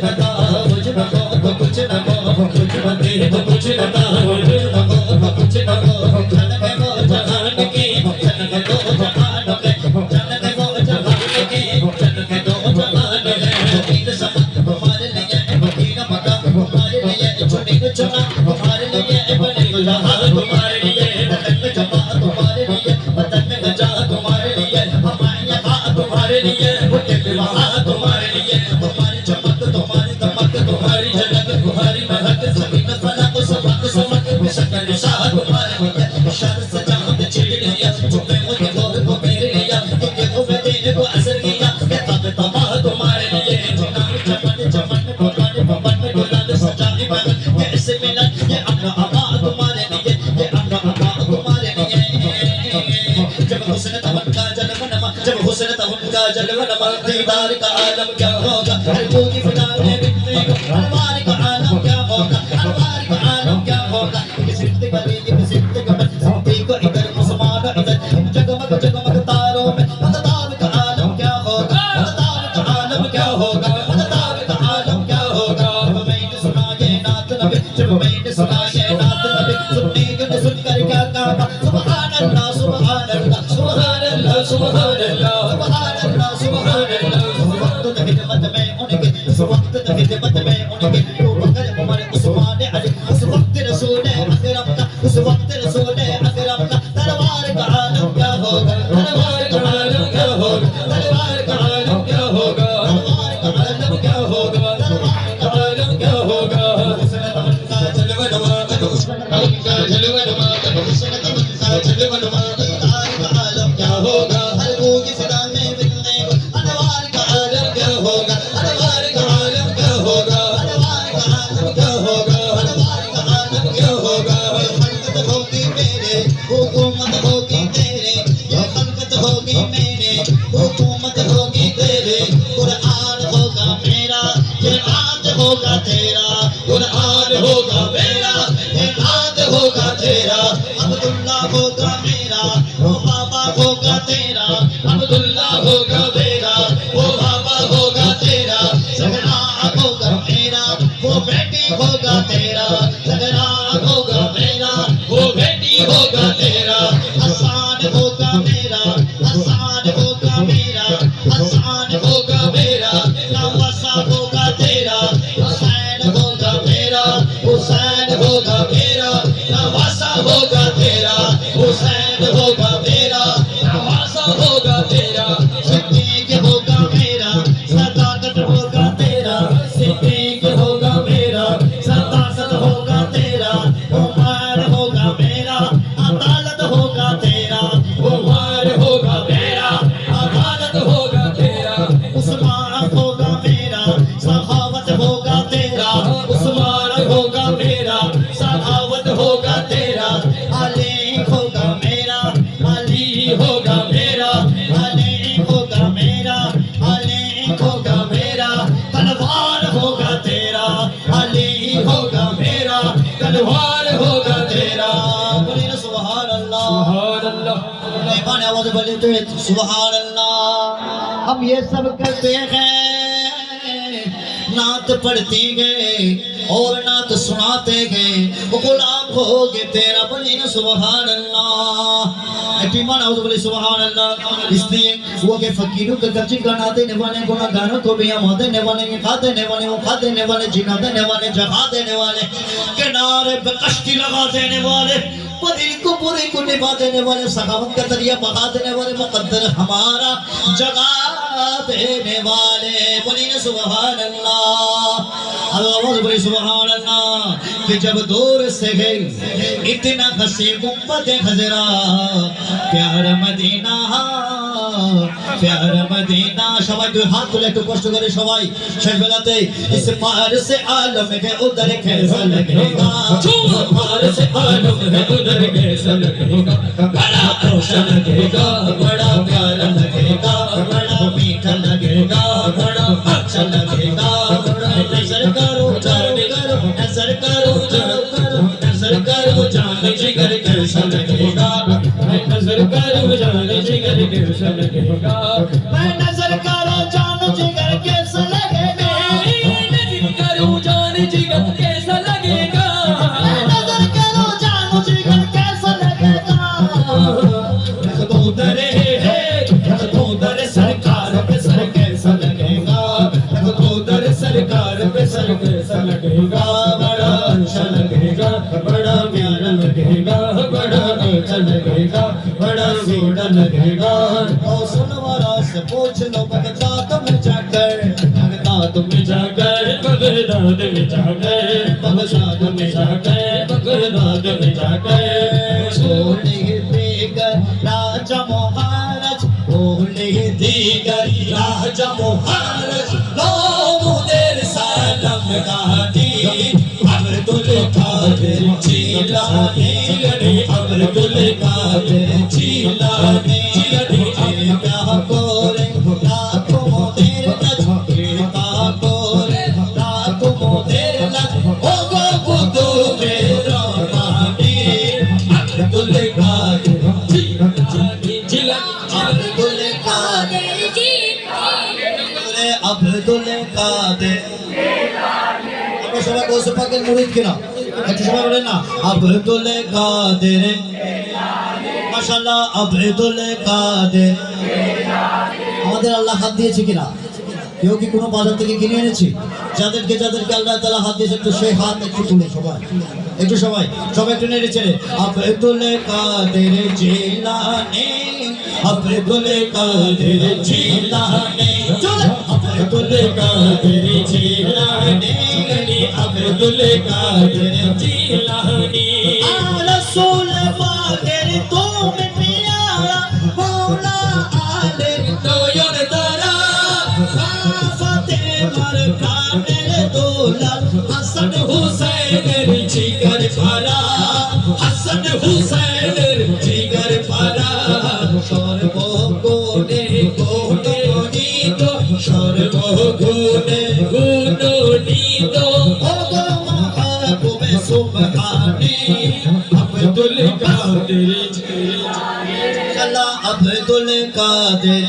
बता मुझको तो कुछ न कहो कुछ बते तो कुछ बता मुझको तो कुछ न कहो जान के वो जहान की जान के दो जहान के जान के वो जहान की जान के दो जहान है तीन समा तुम्हारे लिए मदीना मक्का तुम्हारे लिए छोटे चुना तुम्हारे लिए बने जहां तुम्हारे लिए वतन में जमा तुम्हारे लिए वतन में गजा तुम्हारे लिए हमारे यहाँ तुम्हारे लिए वहाँ तुम्हारे लिए तुम्हारी चमक तुम्हारी दमक तुम्हारी झलक तुम्हारी महक सभी में फलक सबक समक शक्ल शाह तुम्हारे लिए शर से चांद छिड़ लिया चुपे मुझे गोर को मेरे लिया तुझे को मैं देने को असर किया ये तब तबाह तुम्हारे लिए चुनाव चमन चमन तुम्हारे पवन में गुलाल सजाने वाला ये ऐसे मिलन ये अपना अबा तुम्हारे लिए ये अपना अबा तुम्हारे लिए जब हुस्न तवन का जन्म नमा जब हुस्न तवन का जन्म नमा दीदार का आलम क्या होगा हर कोई फिदा में बिकने को अनवार का आलम क्या होगा अनवार का आलम क्या होगा किसी का दिल किसी का मन सिद्धि को इधर मुसलमान इधर जगमग जगमग तारों में अताब का आलम क्या होगा अताब का आलम क्या होगा अताब का आलम क्या होगा मैंने सुना ये नात नबी जब मैंने सुना ये नात नबी सुनने के सुनकर क्या कहा सुभान अल्लाह सुभान अल्लाह सुभान अल्लाह सुभान अल्लाह सुभान अल्लाह सुभान अल्लाह वक्त खिदमत में उनके उस वक्त खिदमत में उनके वो बकर उमर उस्मान अली उस वक्त रसूल अकरम का उस वक्त रसूल अकरम का दरबार का आलम क्या होगा दरबार का आलम क्या होगा दरबार का आलम क्या होगा दरबार का आलम क्या होगा दरबार का आलम क्या होगा हुस्न तमन का जलवा नमा हुस्न तमन का जलवा नमा हुस्न तमन का जलवा नमा दरबार का आलम क्या होगा हर कोई सदा में मिलने को अनवार का आलम क्या होगा अनवार का आलम क्या होगा अनवार का आलम क्या होगा अनवार का आलम क्या होगा खलकत होगी मेरे हुकूमत होगी तेरे ये खलकत होगी मेरे हुकूमत होगी तेरे कुरान होगा मेरा ये नात होगा तेरा कुरान होगा मेरा ये नात होगा तेरा अब्दुल्ला होगा मेरा वो बाबा होगा तेरा अब्दुल्ला होगा मेरा वो बाबा होगा तेरा सगरा होगा मेरा वो बेटी होगा तेरा सगरा होगा मेरा वो बेटी होगा तेरा आसान होगा मेरा आसान होगा मेरा आसान होगा मेरा नवासा होगा तेरा हुसैन होगा मेरा हुसैन होगा मेरा नवासा होगा तेरा हुसैन होगा मेरा नवासा होगा तेरा सिद्दीक होगा मेरा सदाकत होगा तेरा सिद्दीक होगा मेरा सदाकत होगा तेरा उमर होगा मेरा अदालत होगा तेरा उमर होगा मेरा अदालत होगा तेरा उस्मान होगा मेरा सखावत होगा तेरा उस्मान होगा मेरा सखावत होगा तेरा अली होगा मेरा अली होगा मेरा अली होगा मेरा अली होगा मेरा तलवार होगा तेरा अली होगा मेरा तलवार होगा तेरा बोलिए सुभान अल्लाह सुभान अल्लाह ईमान आवाज बोले तो सुभान अल्लाह हम ये सब करते हैं नात पढ़ते गए और नात सुनाते गए वो गुलाम हो गए तेरा बोले ना सुभान अल्लाह ईमान आवाज बोले सुभान अल्लाह इसलिए वो के फकीरों के गर्जी गाना देने वाले गुनाहगारों को भी हम देने वाले खा देने वाले वो खा देने वाले जिना देने वाले जगा देने वाले किनारे पे कश्ती लगा देने वाले दिल को पूरे को निभा देने वाले सखावत का दरिया बहा देने वाले मुकद्दर हमारा जगा देने वाले बोलिए सुभान अल्लाह अल्लाह बोले सुभान अल्लाह कि जब दूर से गए इतना हंसी गुम्बद खजरा प्यार मदीना सबाई दो हाथ तुले একটু কষ্ট করে সবাই শেষ বেলাতে इस पार से आलम है उधर कैसा लगेगा पार से आलम है उधर कैसा लगेगा बड़ा रोशन लगेगा बड़ा प्यारा लगेगा बड़ा मीठा लगेगा बड़ा अच्छा लगेगा नजर करो नजर करो नजर करो जान जिगर कैसा लगेगा नजर करो जान जिगर कैसा लगेगा मैं नजर करो जान जिगर कैसा लगेगा सरकार पे सर कैसा लगेगा बड़ा अच्छा लगेगा बड़ा प्यारा लगेगा बड़ा अच्छा लगेगा बड़ा सोना लगेगा और सुनवारा से पूछ लो बगदाद में जाकर बगदाद में जाकर बगदाद में जाकर बगदाद में जाकर बगदाद में जाकर सोने देकर राजा महाराज बोले देकर राजा महाराज लोमुदेर सालम गाती अब्दुल कादिर जिलानी गड़ी अब्दुल कादिर जिलानी गड़ी क्या कोरे लाखों मोदेर नच क्या कोरे लाखों मोदेर नच ओ गो बुदू मेरा मानी अब्दुल कादिर जिलानी अब्दुल कादिर अब्दुल कादिर আমরা সবাই গোসে পাকের মুরিদ কিনা একটু সবাই বলেন না আব্দুল কাদের মাশাআল্লাহ আব্দুল কাদের আমাদের আল্লাহ হাত দিয়েছে কিনা কেউ কি কোনো বাজার থেকে কিনে এনেছি যাদেরকে আল্লাহ তাআলা হাত দিয়েছে একটু সেই হাত একটু তুলে সবাই সবাই একটু নেড়ে চেড়ে আব্দুল কাদের জিলানী अब्दुल कादिर जिलानी अब्दुल कादिर जिलानी अब्दुल कादिर जिलानी रसूल पाकेर तुम प्यारा मौला आले नयन तारा फातिमार प्राणेर दुलाल हसन हुसैनेर जिगर भरा हसन हुसैनेर जिगर भरा সর্বগুণে গুণিত সর্বগুণে গুণিত ওগো মাহবুবে সুবহানী আব্দুল কাদের জিলানী আল্লাহ আব্দুল কাদের